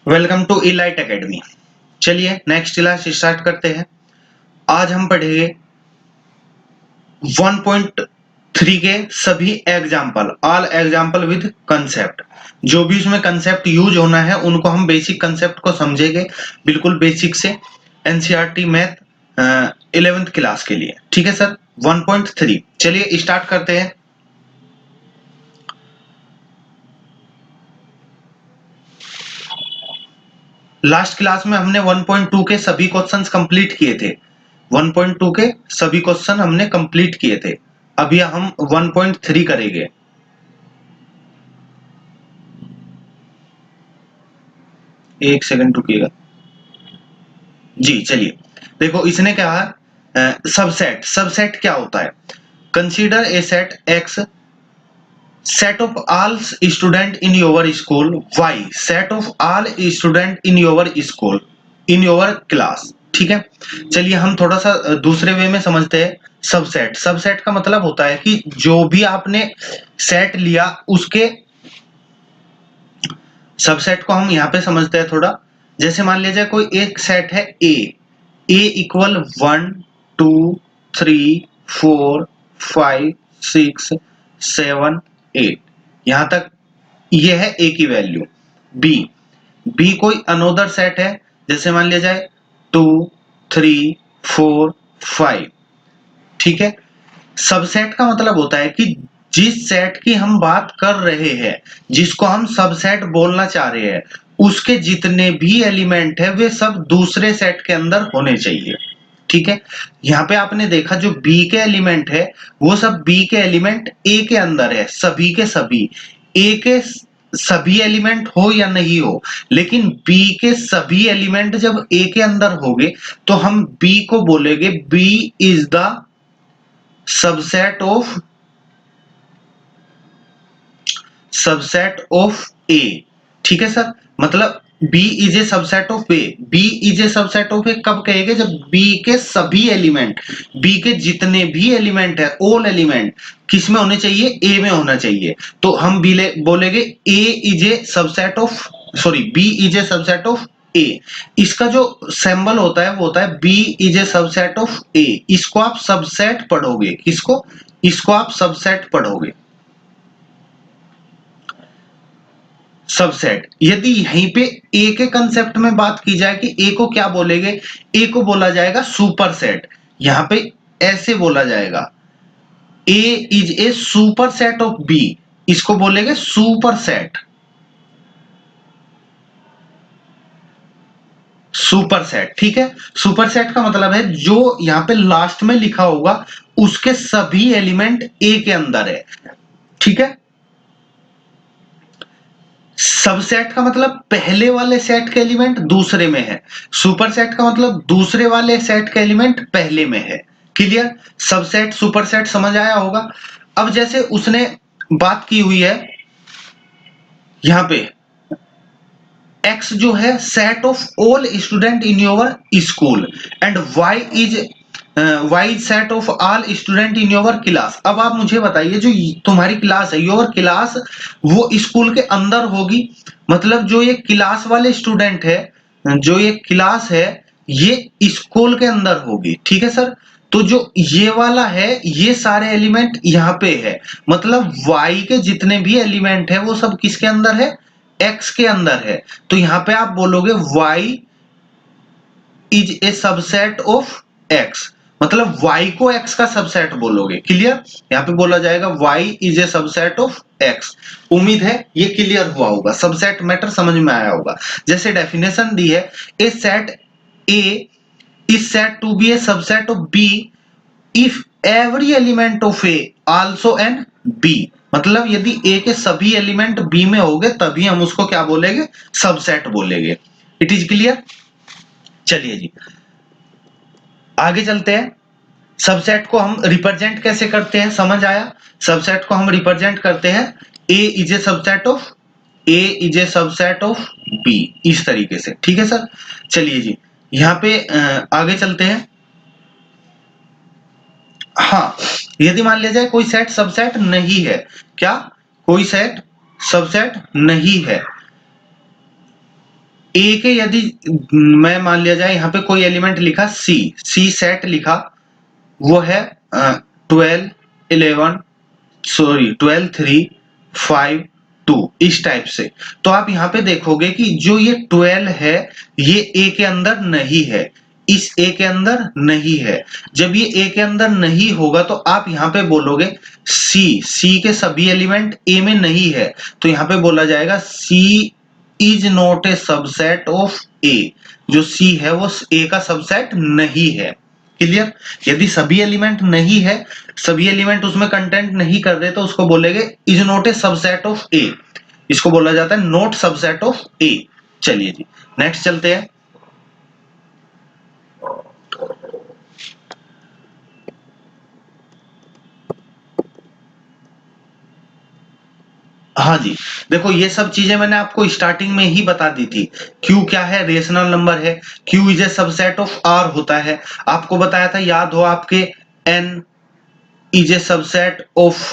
Welcome to Elite Academy. चलिए next class start करते हैं। आज हम पढ़ेंगे 1.3 के सभी example, all example with concept. जो भी उसमें कंसेप्ट यूज होना है उनको हम बेसिक कंसेप्ट को समझेंगे, बिल्कुल बेसिक से। एनसीईआरटी मैथ 11th क्लास के लिए, ठीक है सर। 1.3 चलिए स्टार्ट करते हैं। लास्ट क्लास में हमने 1.2 के सभी क्वेश्चंस कंप्लीट किए थे। 1.2 के सभी क्वेश्चन हमने कंप्लीट किए थे। अभी हम 1.3 करेंगे। एक सेकंड रुकिएगा जी। चलिए देखो, इसने क्या है, सबसेट। सबसेट क्या होता है? Consider a set x, set of all student in your school, y set of all student in your school, in your class। ठीक है, चलिए हम थोड़ा सा दूसरे वे में समझते हैं। सबसेट, सबसेट का मतलब होता है कि जो भी आपने सेट लिया उसके सबसेट को हम यहाँ पे समझते हैं थोड़ा। जैसे मान लीजिए कोई एक सेट है ए इक्वल 1 2 3 4 5 6 7 8, यहां तक ये है ए की वैल्यू। बी, बी कोई अनोदर सेट है, जैसे मान लिया जाए 2 3 4 5। ठीक है, सबसेट का मतलब होता है कि जिस सेट की हम बात कर रहे हैं, जिसको हम सबसेट बोलना चाह रहे हैं, उसके जितने भी एलिमेंट है वे सब दूसरे सेट के अंदर होने चाहिए। ठीक है, यहाँ पे आपने देखा जो बी के एलिमेंट है वो सब बी के एलिमेंट ए के अंदर है, सभी के सभी। ए के सभी एलिमेंट हो या नहीं हो, लेकिन बी के सभी एलिमेंट जब ए के अंदर होंगे तो हम बी को बोलेंगे B is the subset of A. ठीक है सर, मतलब B is a subset of A. B is a subset of A कब कहेंगे? जब बी के सभी एलिमेंट, बी के जितने भी एलिमेंट है, ऑल एलिमेंट किस में होने चाहिए? ए में होना चाहिए। तो हम बोलेंगे A is a subset of, sorry, B is a subset of A. इसका जो सिंबल होता है वो होता है B is a subset of A. इसको आप सबसेट पढ़ोगे, किसको? इसको आप सबसेट पढ़ोगे, सबसेट। यदि यहीं पे ए के कंसेप्ट में बात की जाए कि ए को क्या बोलेंगे? ए को बोला जाएगा सुपर सेट। यहां पे ऐसे बोला जाएगा A is a superset of B, इसको बोलेंगे सुपर सेट। सुपर सेट, ठीक है। सुपर सेट का मतलब है जो यहां पे लास्ट में लिखा होगा उसके सभी एलिमेंट ए के अंदर है। ठीक है, सबसेट का मतलब पहले वाले सेट के एलिमेंट दूसरे में है, सुपर सेट का मतलब दूसरे वाले सेट के एलिमेंट पहले में है। क्लियर? सबसेट सुपर सेट समझ आया होगा। अब जैसे उसने बात की हुई है यहां पे, एक्स जो है set of all student in your school and Y is set of all student in your class. अब आप मुझे बताइए, जो तुम्हारी क्लास है, योर क्लास, वो स्कूल के अंदर होगी, मतलब जो ये क्लास वाले स्टूडेंट है, जो ये क्लास है, ये स्कूल के अंदर होगी। ठीक है सर, तो जो ये वाला है ये सारे एलिमेंट यहाँ पे है, मतलब y के जितने भी एलिमेंट है वो सब किसके अंदर है? x के अंदर है। तो यहाँ पे आप बोलोगे y is a subset of x, मतलब y को x का सबसेट बोलोगे। क्लियर? यहाँ पे बोला जाएगा y is a subset of x। उम्मीद है ये क्लियर हुआ होगा, सबसेट मैटर समझ में आया होगा। जैसे डेफिनेशन दी है, ए set A is said to be a subset of B if every element of A also an B। मतलब यदि A के सभी एलिमेंट B में होंगे तभी हम उसको क्या बोलेंगे? सबसेट बोलेंगे। It is clear? चलिए जी आगे चलते हैं। सबसेट को हम रिप्रेजेंट कैसे करते हैं, समझ आया? सबसेट को हम रिप्रेजेंट करते हैं A is a subset of A is a subset of B, इस तरीके से। ठीक है सर, चलिए जी यहाँ पे आगे चलते हैं। हाँ, यदि मान लिया जाए कोई सेट सबसेट नहीं है, क्या कोई सेट सबसेट नहीं है, ए के यदि मैं मान लिया जाए यहाँ पे कोई एलिमेंट लिखा सी सेट लिखा, वो है 12 11 सॉरी 12 3 5 2 इस टाइप से। तो आप यहाँ पे देखोगे कि जो ये 12 है ये ए के अंदर नहीं है, इस ए के अंदर नहीं है। जब ये ए के अंदर नहीं होगा तो आप यहाँ पे बोलोगे सी के सभी एलिमेंट ए में नहीं है, तो यहाँ पे बोला जाएगा C is not a subset of A. जो सी है वो ए का सबसेट नहीं है। क्लियर? यदि सभी एलिमेंट नहीं है, सभी एलिमेंट उसमें कंटेंट नहीं कर रहे, तो उसको बोलेंगे is not a subset of A. इसको बोला जाता है नॉट सबसेट ऑफ ए। चलिए जी नेक्स्ट चलते हैं। हाँ जी, देखो ये सब चीजें मैंने आपको स्टार्टिंग में ही बता दी थी। क्यू क्या है? रेशनल नंबर है। Q is a subset of R होता है। आपको बताया था, याद हो आपके, N is a subset of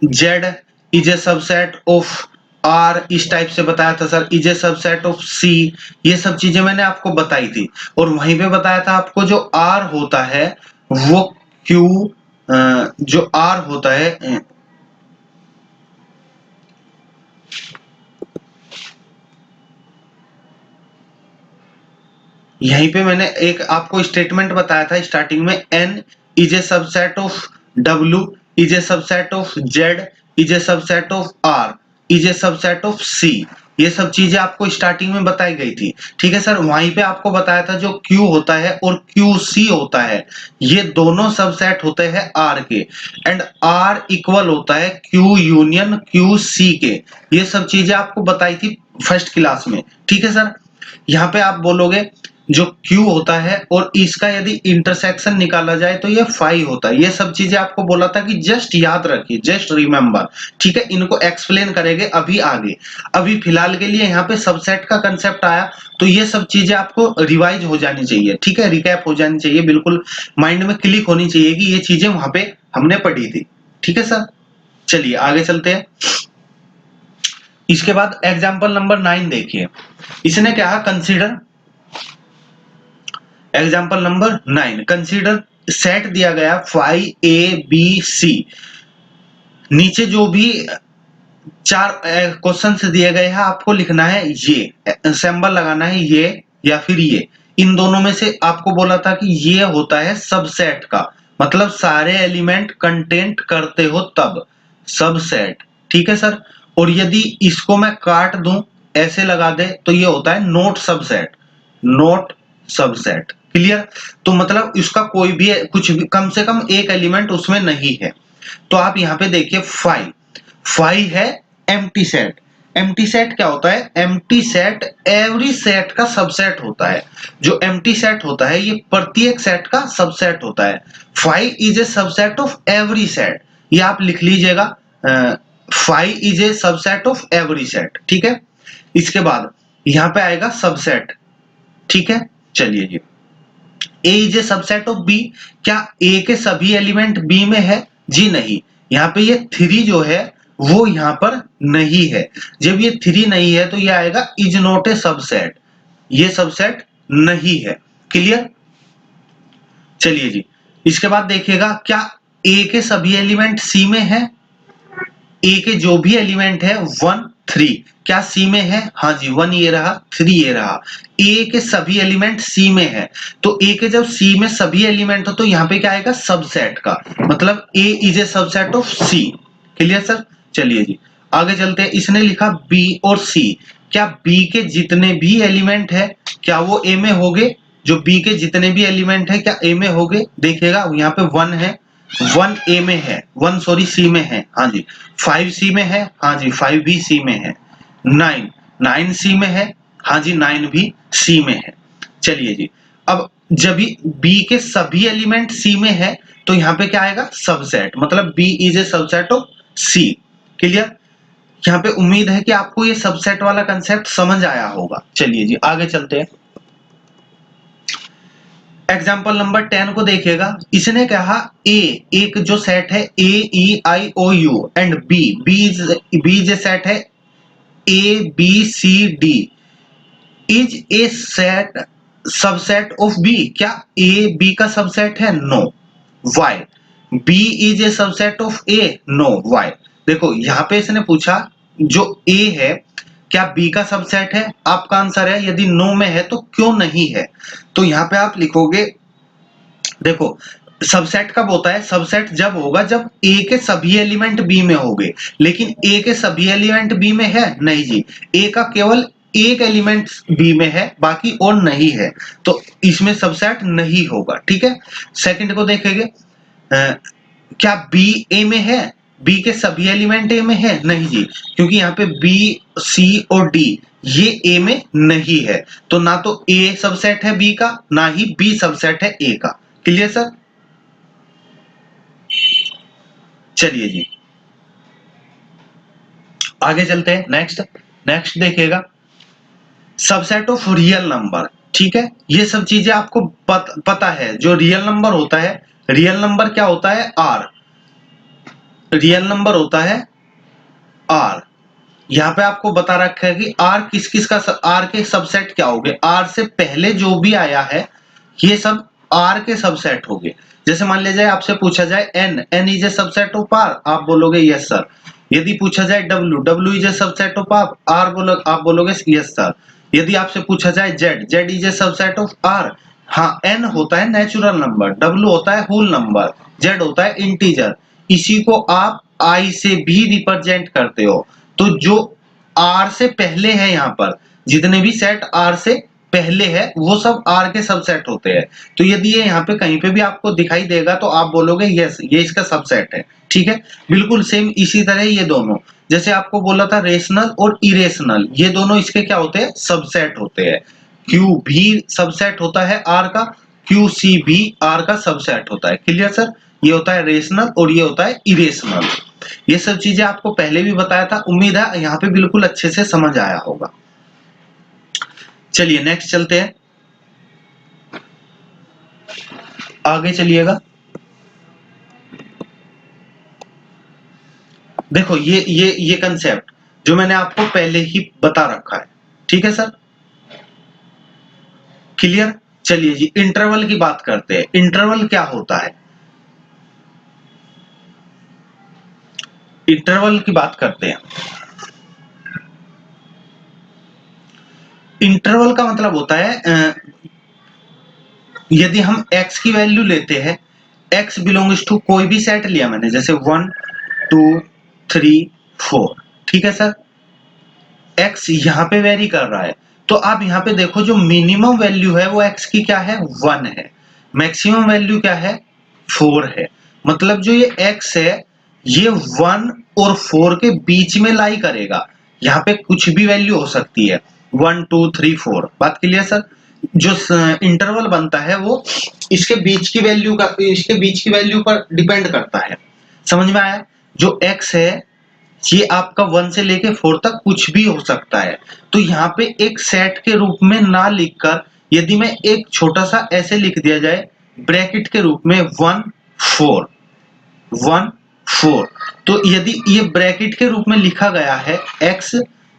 Z is a subset of R, इस टाइप से बताया था sir. Is a subset of C, ये सब चीजें मैंने आपको बताई थी। और वहीं पे बताया था आपको जो आर होता है वो क्यू, जो आर होता है, यहीं पे मैंने एक आपको स्टेटमेंट बताया था स्टार्टिंग में, N is a subset of W is a subset of Z is a subset of R is a subset of C. ये सब चीजें आपको स्टार्टिंग में बताई गई थी। ठीक है सर। वहीं पे आपको बताया था जो क्यू होता है और क्यू सी होता है, ये दोनों सबसेट होते हैं आर के, एंड आर इक्वल होता है क्यू यूनियन क्यू सी के। ये सब चीजें आपको बताई थी फर्स्ट क्लास में। ठीक है सर। यहाँ पे आप बोलोगे जो Q होता है और इसका यदि इंटरसेक्शन निकाला जाए तो ये फाई होता है। ये सब चीजें आपको बोला था कि जस्ट याद रखिए, जस्ट रिमेंबर। ठीक है, इनको एक्सप्लेन करेंगे अभी आगे। अभी फिलहाल के लिए यहाँ पे सबसेट का कंसेप्ट आया, तो ये सब चीजें आपको रिवाइज हो जानी चाहिए। ठीक है, रिकैप हो जानी चाहिए, बिल्कुल माइंड में क्लिक होनी चाहिए कि ये चीजें वहां पे हमने पढ़ी थी। ठीक है सर। चलिए आगे चलते हैं। इसके बाद एग्जाम्पल नंबर 9 देखिए। इसने क्या है, consider example number 9, consider set दिया गया 5 A B C। नीचे जो भी 4 क्वेश्चंस दिए गए हैं आपको लिखना है, ये सिंबल लगाना है, ये या फिर ये। इन दोनों में से आपको बोला था कि ये होता है सबसेट का मतलब सारे एलिमेंट कंटेंट करते हो तब सबसेट। ठीक है सर। और यदि इसको मैं काट दूं, ऐसे लगा दे, तो ये होता है note subset, note subset. Clear? तो मतलब इसका कोई भी कुछ भी कम से कम एक एलिमेंट उसमें नहीं है। तो आप यहाँ पे देखिए 5 है एम्प्टी सेट। एम्प्टी सेट क्या होता है? एम्प्टी सेट एवरी सेट का सबसेट होता है। जो एम्प्टी सेट होता है ये प्रत्येक सेट का सबसेट होता है। 5 is a subset of every set, ये आप लिख लीजिएगा। 5 is a subset of every set. ठीक है। इसके बाद यहाँ पे आएगा सबसेट। ठीक है। चलिए जी, A is a subset of B. क्या ए के सभी एलिमेंट बी में है? जी नहीं। यहाँ पे ये 3 जो है वो यहाँ पर नहीं है। जब ये 3 नहीं है तो ये आएगा इज नॉट ए सबसेट, ये सबसेट नहीं है। क्लियर? चलिए जी, इसके बाद देखिएगा, क्या ए के सभी एलिमेंट सी में है? ए के जो भी एलिमेंट है 1 3, क्या सी में है? हाँ जी, 1 ये रहा, 3 ये रहा। ए के सभी एलिमेंट सी में है, तो ए के जब सी में सभी एलिमेंट हो तो यहाँ पे क्या आएगा? सबसेट का मतलब A is a subset of C. Clear sir? चलिए जी आगे चलते हैं। इसने लिखा बी और सी। क्या बी के जितने भी एलिमेंट है क्या वो ए में होंगे? जो बी के जितने भी एलिमेंट है क्या ए में होंगे? देखिएगा यहाँ पे 1 है, 1 ए में है, 1 सॉरी सी में है। हाँ जी। 5 सी में है, हाँ जी 5 भी सी में है। 9 सी में है, हाँ जी 9 भी सी में है। चलिए जी, अब जब बी के सभी एलिमेंट सी में है तो यहाँ पे क्या आएगा? सबसेट, मतलब B is a subset of C. Clear? यहाँ पे उम्मीद है कि आपको ये सबसेट वाला कंसेप्ट समझ आया होगा। चलिए जी आगे चलते हैं। एग्जाम्पल नंबर 10 को देखिएगा। इसने कहा ए एक जो सेट है AEIOU एंड बी, बी जे सेट है ABCD is a set subset of B, क्या ए बी का सबसेट है? No. Why? B is a subset of A? No. Why? देखो यहां पे इसने पूछा जो ए है क्या बी का सबसेट है, आपका आंसर है यदि नो में है तो क्यों नहीं है। तो यहां पे आप लिखोगे, देखो सबसेट कब होता है? सबसेट जब होगा जब ए के सभी एलिमेंट बी में होंगे, लेकिन ए के सभी एलिमेंट बी में है नहीं जी, ए का केवल एक एलिमेंट बी में है, बाकी और नहीं है, तो इसमें सबसेट नहीं होगा। ठीक है, सेकंड को देखेंगे, क्या बी ए में है? बी के सभी एलिमेंट ए में है नहीं जी, क्योंकि यहाँ पे बी सी और डी ये ए में नहीं है, तो ना तो ए सबसेट है बी का, ना ही बी सबसेट है ए का। Clear sir? चलिए जी आगे चलते हैं। नेक्स्ट देखिएगा, सबसेट ऑफ रियल नंबर। ठीक है, ये सब चीजें आपको पता है। जो रियल नंबर होता है, रियल नंबर क्या होता है? आर। रियल नंबर होता है आर। यहाँ पे आपको बता रखा है कि आर किस किस का, आर के सबसेट क्या हो गए, आर से पहले जो भी आया है ये सब आर के सबसेट हो गए। जैसे मान लिया जाए आपसे पूछा जाए N is a subset of R, आप बोलोगे यस सर। यदि पूछा जाए W is a subset of R, आप बोलोगे यस सर। यदि आपसे पूछा जाए Z is a subset of R, हाँ एन होता है नेचुरल नंबर, डब्ल्यू होता है होल नंबर, जेड होता है इंटीजर, इसी को आप आई से भी रिप्रेजेंट करते हो। तो जो आर से पहले है, यहाँ पर जितने भी सेट आर से पहले है वो सब आर के सबसेट होते हैं। तो यदि ये यहाँ पे कहीं पे भी आपको दिखाई देगा तो आप बोलोगे यस ये इसका सबसेट है। ठीक है, बिल्कुल सेम इसी तरह ये दोनों, जैसे आपको बोला था रेशनल और इरेशनल, ये दोनों इसके क्या होते हैं? सबसेट होते हैं। क्यू भी सबसेट होता है आर का, क्यू सी भी आर का सबसेट होता है। Clear sir? ये होता है रेशनल और ये होता है इरेशनल। ये सब चीजें आपको पहले भी बताया था, उम्मीद है यहाँ पे बिल्कुल अच्छे से समझ आया होगा। चलिए नेक्स्ट चलते हैं, आगे चलिएगा। देखो ये कंसेप्ट जो मैंने आपको पहले ही बता रखा है। ठीक है सर, क्लियर? चलिए जी इंटरवल की बात करते हैं। इंटरवल क्या होता है? इंटरवल की बात करते हैं। इंटरवल का मतलब होता है यदि हम x की वैल्यू लेते हैं, x बिलोंग्स टू कोई भी सेट लिया मैंने, जैसे 1 2 3 4, ठीक है सर, x यहाँ पे वेरी कर रहा है, तो आप यहाँ पे देखो जो मिनिमम वैल्यू है वो x की क्या है? 1 है। मैक्सिमम वैल्यू क्या है? 4 है। मतलब जो ये x है ये 1 और 4 के बीच में लाई करेगा, यहाँ पे कुछ भी वैल्यू हो सकती है, 1 2 3 4। बात क्लियर सर? जो इंटरवल बनता है वो इसके बीच की वैल्यू का, इसके बीच की वैल्यू पर डिपेंड करता है। समझ में आया? जो x है ये आपका 1 से लेके 4 तक कुछ भी हो सकता है। तो यहाँ पे एक सेट के रूप में ना लिखकर यदि मैं एक छोटा सा ऐसे लिख दिया जाए ब्रैकेट के रूप में 1 4 1 4, तो यदि ये ब्रैकेट के रूप में लिखा गया है x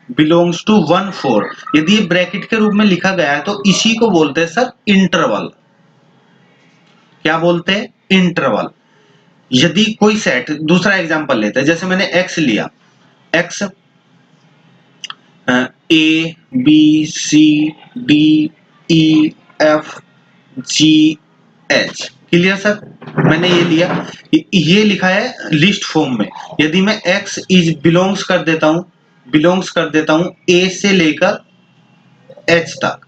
बिलोंग्स टू 1 4, यदि ये ब्रैकेट के रूप में लिखा गया है तो इसी को बोलते हैं सर इंटरवल। क्या बोलते हैं? इंटरवल। यदि कोई सेट, दूसरा एग्जांपल लेते हैं, जैसे मैंने x लिया, x A B C D E F G H. Clear sir? मैंने ये लिया, ये लिखा है लिस्ट फॉर्म में। यदि मैं x इज बिलोंग्स कर देता हूं ए से लेकर h तक,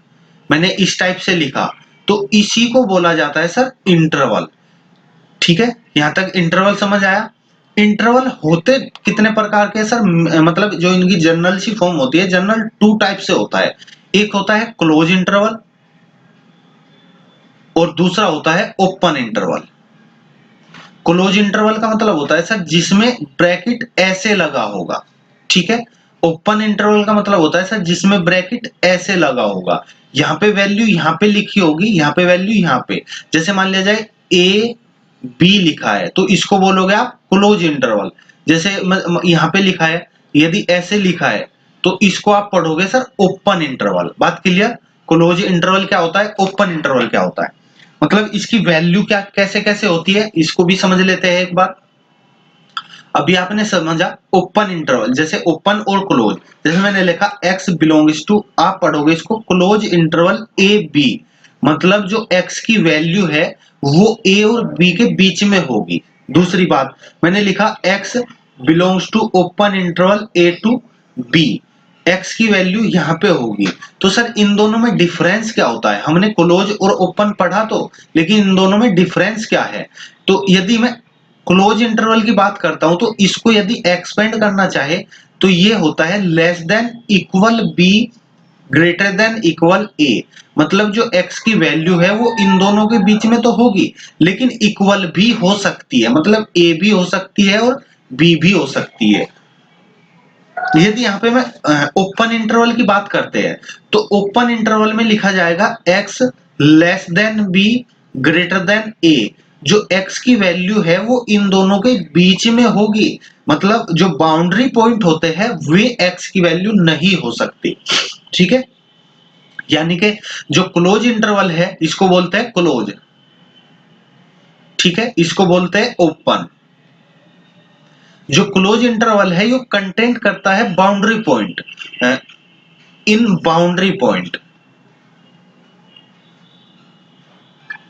मैंने इस टाइप से लिखा, तो इसी को बोला जाता है सर इंटरवल। ठीक है, यहां तक इंटरवल समझ आया? इंटरवल होते कितने प्रकार के सर? मतलब जो इनकी जनरल सी फॉर्म होती है, जनरल 2 टाइप से होता है। एक होता है क्लोज इंटरवल और दूसरा होता है ओपन इंटरवल। क्लोज इंटरवल का मतलब होता है सर जिसमें ब्रैकेट ऐसे लगा होगा। ठीक है, ओपन इंटरवल का मतलब होता है सर जिसमें ब्रैकेट ऐसे लगा होगा, यहाँ पे वैल्यू यहाँ पे लिखी होगी, यहाँ पे वैल्यू यहाँ पे। जैसे मान लिया जाए ए बी लिखा है तो इसको बोलोगे आप क्लोज इंटरवल। जैसे यहाँ पे लिखा है, यदि ऐसे लिखा है तो इसको आप पढ़ोगे सर ओपन इंटरवल। बात क्लियर? क्लोज इंटरवल क्या होता है, ओपन इंटरवल क्या होता है, मतलब इसकी वैल्यू क्या कैसे कैसे होती है, इसको भी समझ लेते हैं एक बार। अभी आपने समझा ओपन इंटरवल, जैसे ओपन और क्लोज, जैसे मैंने लिखा x बिलोंग्स टू, आप पढ़ोगे इसको क्लोज इंटरवल ए बी, मतलब जो x की वैल्यू है वो a और b के बीच में होगी। दूसरी बात मैंने लिखा x belongs to open interval a to b, x की वैल्यू यहाँ पे होगी। तो सर इन दोनों में डिफरेंस क्या होता है, हमने क्लोज और ओपन पढ़ा तो, लेकिन इन दोनों में डिफरेंस क्या है। तो यदि मैं क्लोज इंटरवल की बात करता हूं तो इसको यदि एक्सपेंड करना चाहे तो ये होता है less than equal B greater than equal A, मतलब जो x की वैल्यू है वो इन दोनों के बीच में तो होगी लेकिन इक्वल भी हो सकती है, मतलब a भी हो सकती है और b भी हो सकती है। यदि यहाँ पे मैं ओपन इंटरवल की बात करते हैं तो ओपन इंटरवल में लिखा जाएगा x less than b greater than a, जो x की वैल्यू है वो इन दोनों के बीच में होगी, मतलब जो बाउंड्री पॉइंट होते हैं वे x की वैल्यू नहीं हो सकती। ठीक है, यानी कि जो क्लोज इंटरवल है इसको बोलते हैं क्लोज, ठीक है, इसको बोलते हैं ओपन। जो क्लोज इंटरवल है ये कंटेंट करता है बाउंड्री पॉइंट, इन बाउंड्री पॉइंट,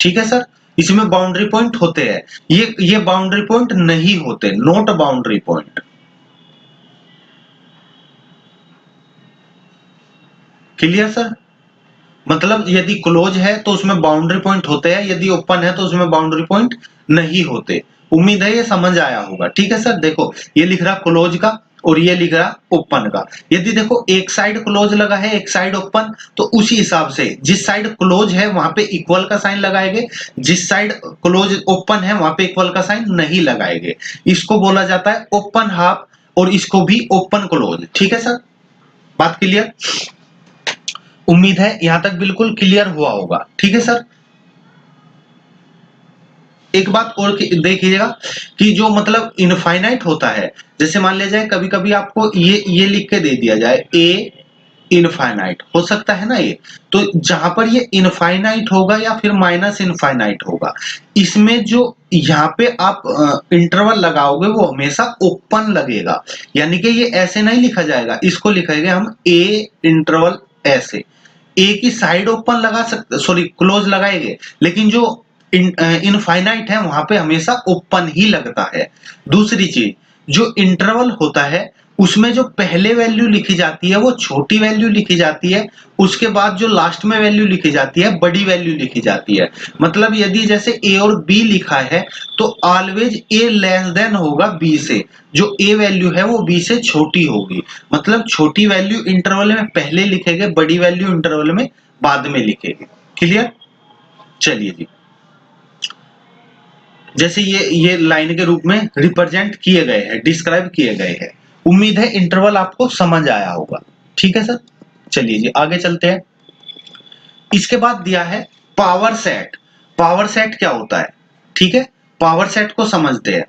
ठीक है सर, इसमें बाउंड्री पॉइंट होते हैं, ये बाउंड्री पॉइंट नहीं होते, not boundary point. Clear sir, मतलब यदि क्लोज है तो उसमें बाउंड्री पॉइंट होते हैं, यदि ओपन है तो उसमें बाउंड्री पॉइंट नहीं होते। उम्मीद है ये समझ आया होगा। ठीक है सर, देखो ये लिख रहा क्लोज का और ये लिख रहा ओपन का। यदि देखो एक साइड क्लोज लगा है एक साइड ओपन, तो उसी हिसाब से जिस साइड क्लोज है वहां पे इक्वल का साइन लगाएंगे, जिस साइड क्लोज ओपन है वहां पे इक्वल का साइन नहीं लगाएंगे। इसको बोला जाता है ओपन हाफ और इसको भी ओपन क्लोज। ठीक है सर, बात क्लियर? उम्मीद है यहां तक बिल्कुल क्लियर हुआ होगा। ठीक है सर, एक बात और देखिएगा कि जो मतलब इनफाइनाइट होता है, जैसे मान लिया जाए कभी कभी आपको ये लिख के दे दिया जाए ए इनफाइनाइट, हो सकता है ना ये, तो जहां पर ये इनफाइनाइट होगा या फिर माइनस इनफाइनाइट होगा, इसमें जो यहाँ पे आप इंटरवल लगाओगे वो हमेशा ओपन लगेगा, यानी कि ये ऐसे नहीं लिखा जाएगा, इसको लिखेंगे हम ए इंटरवल ऐसे, ए की साइड ओपन लगा सकते, सॉरी क्लोज लगाएंगे, लेकिन जो इनफाइनाइट है वहां पे हमेशा ओपन ही लगता है। दूसरी चीज, जो इंटरवल होता है उसमें जो पहले वैल्यू लिखी जाती है वो छोटी वैल्यू लिखी जाती है, उसके बाद जो लास्ट में वैल्यू लिखी जाती है बड़ी वैल्यू लिखी जाती है। मतलब यदि जैसे ए और बी लिखा है तो ऑलवेज ए लेस देन होगा बी से, जो ए वैल्यू है वो बी से छोटी होगी, मतलब छोटी वैल्यू इंटरवल में पहले लिखेंगे, बड़ी वैल्यू इंटरवल में बाद में लिखेंगे। क्लियर? चलिए जी, जैसे ये लाइन के रूप में रिप्रेजेंट किए गए हैं, डिस्क्राइब किए गए हैं। उम्मीद है इंटरवल आपको समझ आया होगा। ठीक है सर, चलिए जी आगे चलते हैं। इसके बाद दिया है पावर सेट। पावर सेट क्या होता है? ठीक है, पावर सेट को समझते हैं।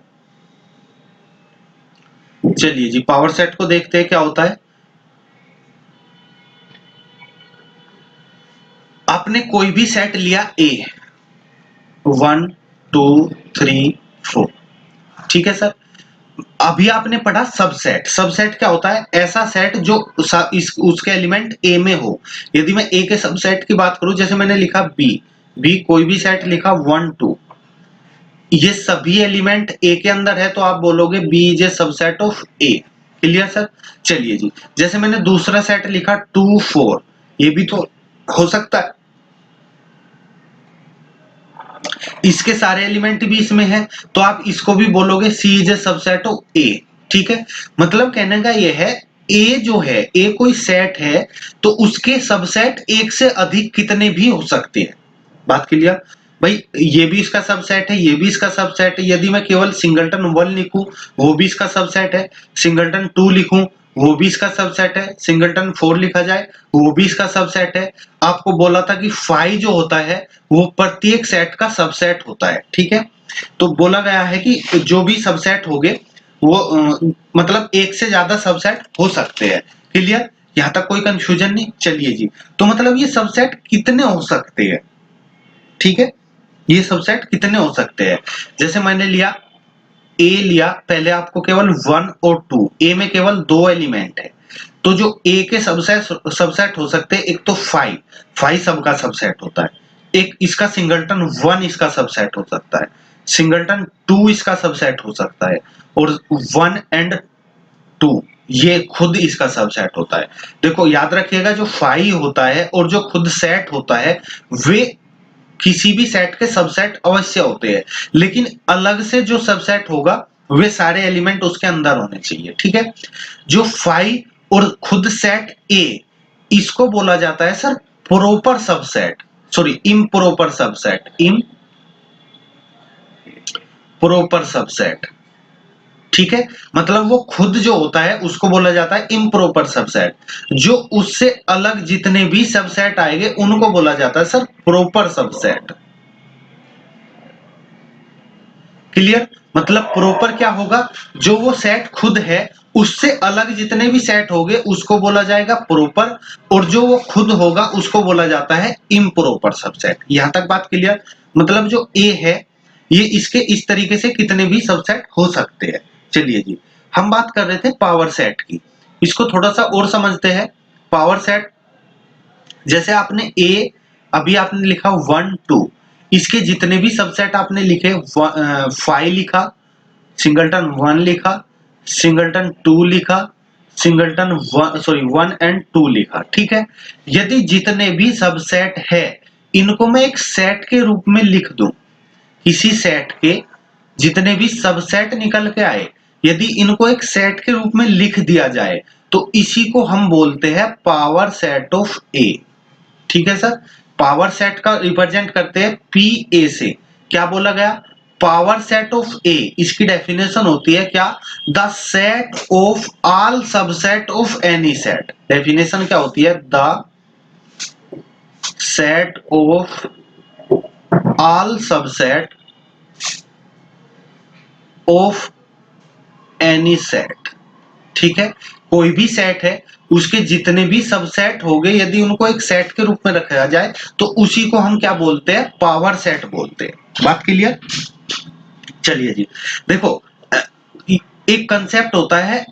चलिए जी पावर सेट को देखते हैं क्या होता है। आपने कोई भी सेट लिया ए 1 2 3 4, ठीक है सर। अभी आपने पढ़ा सबसेट। सबसेट क्या होता है? ऐसा सेट जो उसके एलिमेंट ए में हो। यदि मैं ए के सबसेट की बात करूं, जैसे मैंने लिखा बी कोई भी सेट लिखा 1 2, ये सभी एलिमेंट ए के अंदर है तो आप बोलोगे B is a subset of A. Clear sir? चलिए जी, जैसे मैंने दूसरा सेट लिखा 2 4, ये भी तो हो सकता है, इसके सारे एलिमेंट भी इसमें है तो आप इसको भी बोलोगे सी is a subset of A. ठीक है, मतलब कहने का ये है ए जो है, ए कोई सेट है तो उसके सबसेट एक से अधिक कितने भी हो सकते हैं। बात क्लियर? भाई ये भी इसका सबसेट है, ये भी इसका सबसेट है, यदि मैं केवल सिंगलटन 1 लिखूं वो भी इसका सबसेट है, सिंगलटन 2 लिखूं वो भी इसका सबसेट है, सिंगलटन 4 लिखा जाए वो भी इसका सबसेट है। आपको बोला था कि फाई जो होता है वो प्रत्येक सेट का सबसेट होता है। ठीक है, तो बोला गया है कि जो भी सबसेट होंगे वो मतलब एक से ज्यादा सबसेट हो सकते हैं। क्लियर? यहां तक कोई कंफ्यूजन नहीं। चलिए जी, तो मतलब ये सबसेट कितने हो सकते हैं, ठीक है, ये सबसेट कितने हो सकते हैं। जैसे मैंने लिया ए लिया, पहले आपको केवल 1 और 2, ए में केवल 2 एलिमेंट है, तो जो ए के सबसेट हो सकते हैं, एक तो 5 सबका सबसेट होता है, एक इसका सिंगलटन 1 इसका सबसेट हो सकता है, सिंगलटन 2 इसका सबसेट हो सकता है, और 1 एंड 2 ये खुद इसका सबसेट होता है। देखो याद रखिएगा, जो 5 होता है और जो खुद सेट होता है वे किसी भी सेट के सबसेट अवश्य होते हैं, लेकिन अलग से जो सबसेट होगा वे सारे एलिमेंट उसके अंदर होने चाहिए, ठीक है। जो 5 और खुद सेट ए, इसको बोला जाता है sir proper subset, sorry improper subset, improper subset, ठीक है। मतलब वो खुद जो होता है उसको बोला जाता है इम्प्रॉपर सबसेट, जो उससे अलग जितने भी सबसेट आएंगे उनको बोला जाता है सर प्रॉपर सबसेट। क्लियर, मतलब प्रॉपर क्या होगा, जो वो सेट खुद है उससे अलग जितने भी सेट होंगे उसको बोला जाएगा प्रॉपर, और जो वो खुद होगा उसको बोला जाता है इम्प्रॉपर सबसेट। यहां तक बात क्लियर। मतलब जो ए है ये इसके इस तरीके से कितने भी सबसेट हो सकते हैं। चलिए जी, हम बात कर रहे थे पावर सेट की, इसको थोड़ा सा और समझते हैं। पावर सेट, जैसे आपने ए, अभी आपने लिखा 1 2, इसके जितने भी सबसेट आपने लिखे, 5 लिखा, सिंगलटन 1 लिखा, सिंगलटन 2 लिखा, सिंगलटन 1 एंड 2 लिखा, ठीक है। यदि जितने भी सबसेट है इनको मैं एक सेट के रूप में लिख दूं, किसी सेट के जितने भी सबसेट निकल के आए यदि इनको एक सेट के रूप में लिख दिया जाए तो इसी को हम बोलते हैं पावर सेट ऑफ ए, ठीक है सर। पावर सेट का रिप्रेजेंट करते हैं पी ए से। क्या बोला गया, पावर सेट ऑफ ए, इसकी डेफिनेशन होती है क्या, the set of all subset of any set. Definition क्या होती है, the set of all subset of any set, ठीक है। कोई भी सेट है उसके जितने भी सबसेट हो गए यदि उनको एक सेट के रूप में रखा जाए तो उसी को हम क्या बोलते हैं, पावर सेट बोलते हैं। बात क्लियर। चलिए जी, देखो एक कंसेप्ट होता है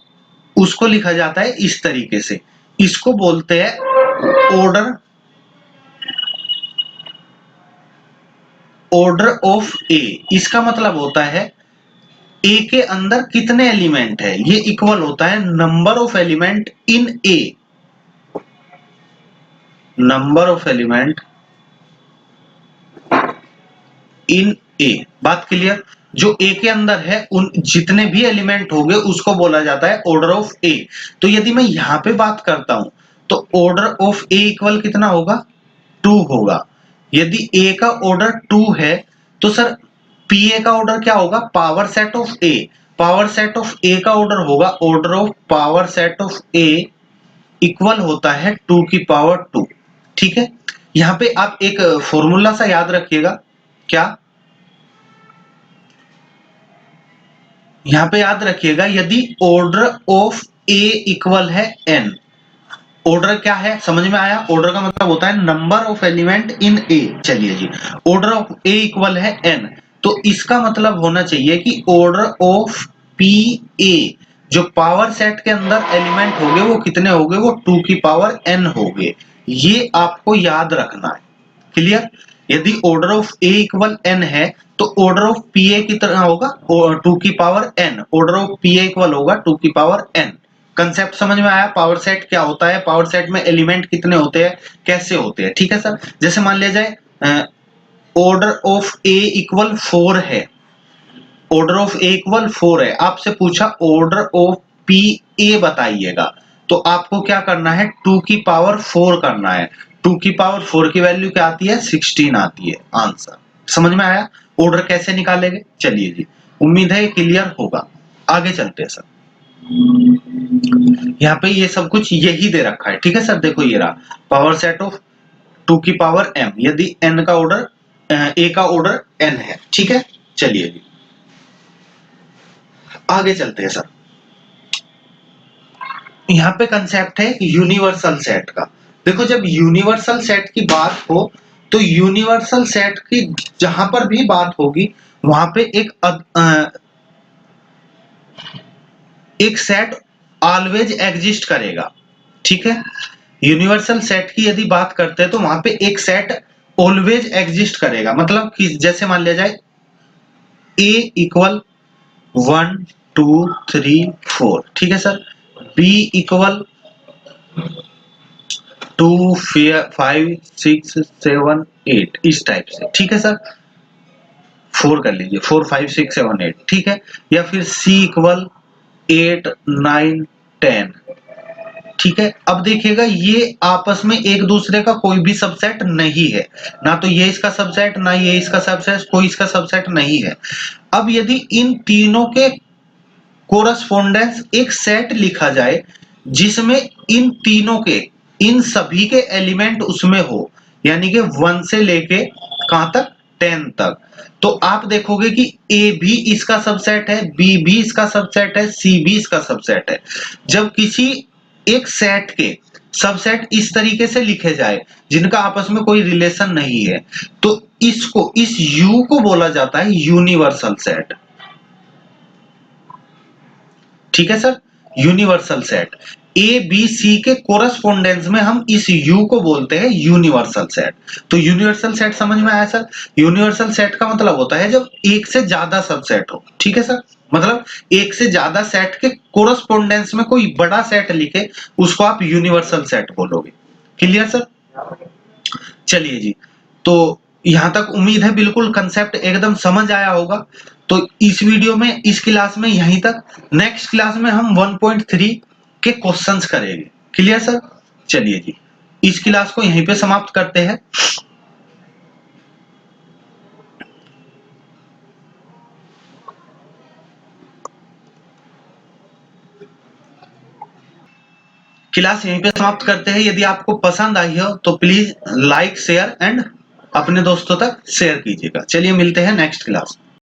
उसको लिखा जाता है इस तरीके से, इसको बोलते हैं ऑर्डर, ऑर्डर ऑफ ए। इसका मतलब होता है ए के अंदर कितने एलिमेंट है, ये इक्वल होता है number of element in A, number of element in A. बात क्लियर। जो ए के अंदर है उन जितने भी एलिमेंट होंगे उसको बोला जाता है ऑर्डर ऑफ ए। तो यदि मैं यहां पे बात करता हूं तो ऑर्डर ऑफ ए इक्वल कितना होगा, 2 होगा। यदि ए का ऑर्डर 2 है तो सर पी ए का ऑर्डर क्या होगा, power set of A. Power set of A का ऑर्डर होगा order of power set of A equal होता है 2 की पावर 2, ठीक है। यहां पे आप एक फॉर्मूला सा याद रखिएगा, क्या, यहां पे याद रखिएगा यदि ऑर्डर ऑफ ए इक्वल है एन, ऑर्डर क्या है समझ में आया, ऑर्डर का मतलब होता है नंबर ऑफ एलिमेंट इन ए। चलिए जी, ऑर्डर ऑफ ए इक्वल है एन, तो इसका मतलब होना चाहिए कि ऑर्डर ऑफ पी ए, जो पावर सेट के अंदर एलिमेंट होंगे वो कितने होंगे, वो 2 की पावर एन होंगे। ये आपको याद रखना है। क्लियर। यदि order of A equal N है तो ऑर्डर ऑफ पी ए कितना होगा, 2 की power N, order of P A equal होगा 2 की पावर एन। कंसेप्ट समझ में आया, पावर सेट क्या होता है, पावर सेट में एलिमेंट कितने होते हैं, कैसे होते हैं, ठीक है सर। जैसे मान लिया जाए ऑर्डर ऑफ ए इक्वल 4 है, ऑर्डर ऑफ ए इक्वल 4 है, आपसे पूछा ऑर्डर ऑफ पी ए बताइएगा, तो आपको क्या करना है, 2 की पावर 4 करना है। 2 की पावर 4 की वैल्यू क्या आती है, 16 आती है आंसर। समझ में आया, ऑर्डर कैसे निकालेंगे। चलिए जी, उम्मीद है क्लियर होगा। आगे चलते हैं सर, यहाँ पे ये सब कुछ यही दे रखा है, ठीक है सर। देखो ये रहा पावर सेट ऑफ 2 की पावर m, यदि n का ऑर्डर a का ऑर्डर n है, ठीक है। चलिए जी आगे चलते हैं सर। यहाँ पे कंसेप्ट है यूनिवर्सल सेट का। देखो जब यूनिवर्सल सेट की बात हो तो यूनिवर्सल सेट की जहां पर भी बात होगी वहां पे एक सेट ऑलवेज एग्जिस्ट करेगा। ठीक है, यूनिवर्सल सेट की यदि बात करते हैं तो वहां पे एक सेट ऑलवेज एग्जिस्ट करेगा। मतलब कि जैसे मान लिया जाए a इक्वल 1 2 3 4, ठीक है सर, b इक्वल 2 5 6 7 8, इस टाइप से। ठीक है सर, 4 कर लीजिए, 4 5 6 7 8, ठीक है। या फिर c इक्वल 8 9 10, ठीक है। अब देखिएगा ये आपस में एक दूसरे का कोई भी सबसेट नहीं है, ना तो ये इसका सबसेट, ना ये इसका सबसेट, कोई इसका सबसेट नहीं है। अब यदि इन तीनों के कोरस्पोंडेंस एक सेट लिखा जाए जिसमें इन तीनों के, इन सभी के एलिमेंट उसमें हो, यानी कि 1 से लेके कहां तक 10 तक, तो आप देखोगे कि ए भी इसका सबसेट है, बी भी इसका सबसेट है, सी भी इसका सबसेट है। जब किसी एक सेट के सबसेट इस तरीके से लिखे जाए जिनका आपस में कोई रिलेशन नहीं है, तो इसको, इस यू को बोला जाता है यूनिवर्सल सेट। ठीक है sir, universal set A B C के कोरस्पोंडेंस में हम इस यू को बोलते हैं यूनिवर्सल सेट। तो यूनिवर्सल सेट समझ में आया सर? यूनिवर्सल सेट का मतलब होता है जब एक से ज्यादा सबसेट हो। ठीक है सर, मतलब एक से ज्यादा सेट के कोरस्पोंडेंस में कोई बड़ा सेट लिखे उसको आप यूनिवर्सल सेट बोलोगे। Clear sir? चलिए जी, तो यहां तक उम्मीद है बिल्कुल कंसेप्ट एकदम समझ आया होगा। तो इस वीडियो में, इस क्लास में यहीं तक। नेक्स्ट क्लास में हम 1.3 के क्वेश्चंस करेंगे। Clear sir? चलिए जी, इस क्लास को यहीं पे समाप्त करते हैं। क्लास यहीं पे समाप्त करते हैं। यदि आपको पसंद आई हो तो प्लीज लाइक शेयर एंड अपने दोस्तों तक शेयर कीजिएगा। चलिए मिलते हैं नेक्स्ट क्लास।